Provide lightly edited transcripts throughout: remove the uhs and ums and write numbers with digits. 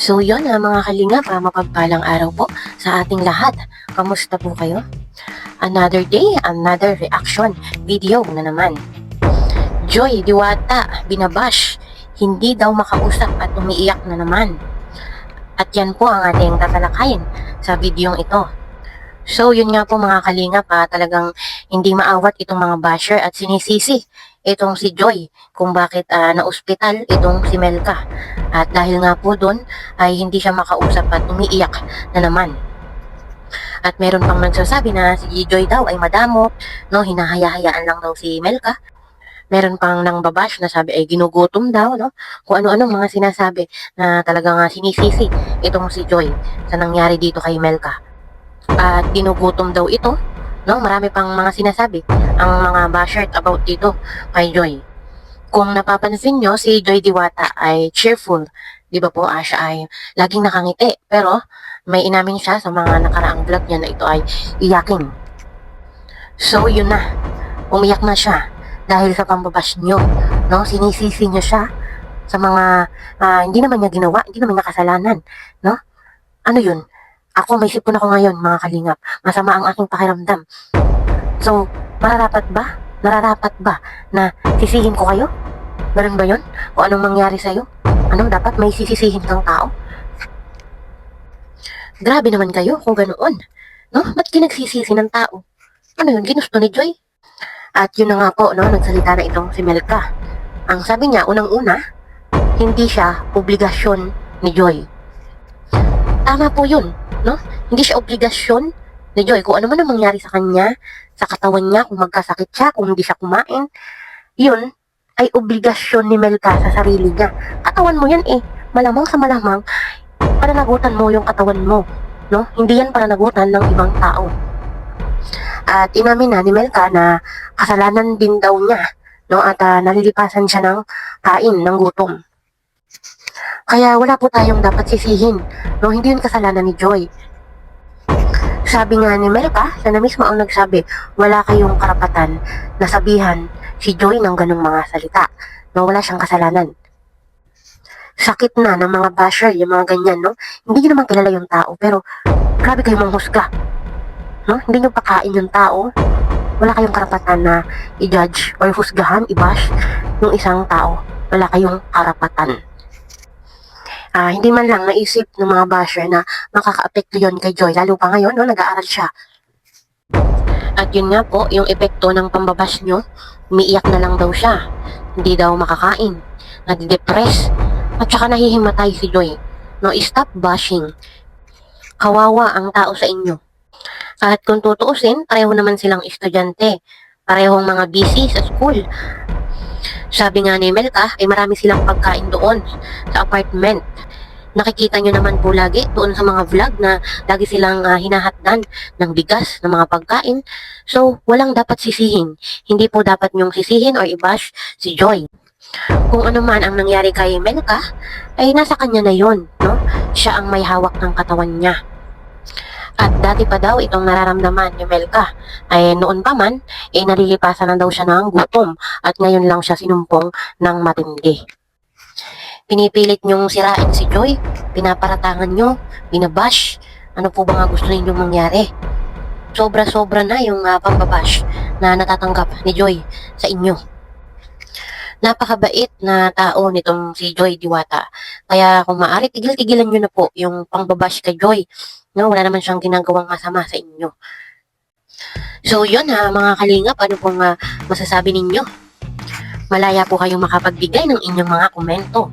So yun mga kalingap, mapagpalang araw po sa ating lahat. Kamusta po kayo? Another day, another reaction video na naman. Joy Diwata, binabash, hindi daw makausap at umiiyak na naman. At yan po ang ating tatalakayin sa videong ito. So yun nga po mga kalingap, talagang hindi maawat itong mga basher at sinisisi itong si Joy kung bakit na-ospital itong si Melka. At dahil nga po doon ay hindi siya makausap at umiiyak na naman. At meron pang nagsasabi na si Joy daw ay madamot, no, hinahaya-hayaan lang daw si Melka. Meron pang nang babash na sabi ay ginugutom daw, no? Kung ano-anong mga sinasabi na talagang sinisisi itong si Joy sa nangyari dito kay Melka. At ginugutom daw ito, no? Marami pang mga sinasabi ang mga basher about dito kay Joy. Kung napapansin nyo, si Joy Diwata ay cheerful. Di ba po, siya ay laging nakangiti. Pero may inamin siya sa mga nakaraang vlog niya na ito ay iyakin. So yun na, umiyak na siya dahil sa pambabash nyo, no? Sinisisi nyo siya sa mga hindi naman niya ginawa, hindi naman niya kasalanan, no? Ano yun? Ako, may sipon ako ngayon, mga kalingap. Masama ang aking pakiramdam. So, nararapat ba na sisihin ko kayo? Ganun ba yun? O anong mangyari sa'yo? Ano, dapat may sisisihin kang tao? Grabe naman kayo kung ganoon. No? Ba't kinagsisisi ng tao? Ano yun? Ginusto ni Joy? At yun na nga po, no? Nagsalita na itong si Melka. Ang sabi niya, unang-una, hindi siya obligasyon ni Joy. Tama po yun, no? Hindi siya obligasyon ni Joy. Kung ano man ang mangyari sa kanya, sa katawan niya, kung magkasakit siya, kung hindi siya kumain, yun ay obligasyon ni Melka sa sarili niya. Katawan mo yan malamang sa malamang, pananagutan mo yung katawan mo, no? Hindi yan pananagutan ng ibang tao. At inamin na ni Melka na kasalanan din daw niya, no? At nalilipasan siya ng kain, ng gutom. Kaya wala po tayong dapat sisihin, no? Hindi yun kasalanan ni Joy. Sabi nga ni Melka, siya na mismo ang nagsabi, wala kayong karapatan na sabihan si Joy ng ganung mga salita, no? Wala siyang kasalanan. Sakit na ng mga basher, yung mga ganyan, no? Hindi nyo naman kilala yung tao, pero grabe kayong manghusga, no? Hindi nyo pakain yung tao. Wala kayong karapatan na i-judge or husgahan, i-bash yung isang tao. Wala kayong karapatan. Hindi man lang naisip ng mga basher na makaka-apekto yun kay Joy, lalo pa ngayon, no? Nag-aaral siya. At yun nga po, yung epekto ng pambabash nyo, umiiyak na lang daw siya. Hindi daw makakain, nadidepress, at saka nahihimatay si Joy. No, stop bashing. Kawawa ang tao sa inyo. At kung tutuusin, pareho naman silang estudyante. Parehong mga busy sa school. Sabi nga ni Melka, ay marami silang pagkain doon sa apartment. Nakikita nyo naman po lagi doon sa mga vlog na lagi silang hinahatdan ng bigas, ng mga pagkain. So, walang dapat sisihin. Hindi po dapat nyong sisihin or i-bash si Joy. Kung ano man ang nangyari kay Melka, ay nasa kanya na yon, no? Siya ang may hawak ng katawan niya. At dati pa daw itong nararamdaman ni Melka ay noon pa man, nalilipasan na daw siya ng gutom at ngayon lang siya sinumpong ng matindi. Pinipilit nyong sirain si Joy, pinaparatangan nyo, binabash. Ano po ba nga gusto ninyong mangyari? Sobra-sobra na yung pambabash na natatanggap ni Joy sa inyo. Napakabait na tao nitong si Joy Diwata. Kaya kung maaari, tigil-tigilan nyo na po yung pangbabash kay Joy. No, wala naman siyang ginagawang masama sa inyo. So yun mga kalingap, ano pong masasabi ninyo? Malaya po kayong makapagbigay ng inyong mga komento.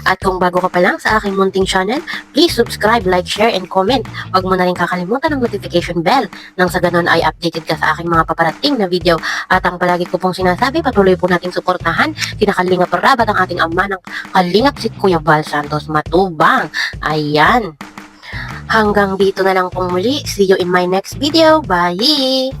At kung bago ka pa lang sa aking munting channel, please subscribe, like, share, and comment. Huwag mo na rin kakalimutan ng notification bell nang sa ganun ay updated ka sa aking mga paparating na video. At ang palagi ko pong sinasabi, patuloy po nating suportahan sina Kalingap Rab at ang ating ama ng Kalingap si Kuya Val Santos Matubang. Ayan. Hanggang dito na lang pong muli. See you in my next video. Bye!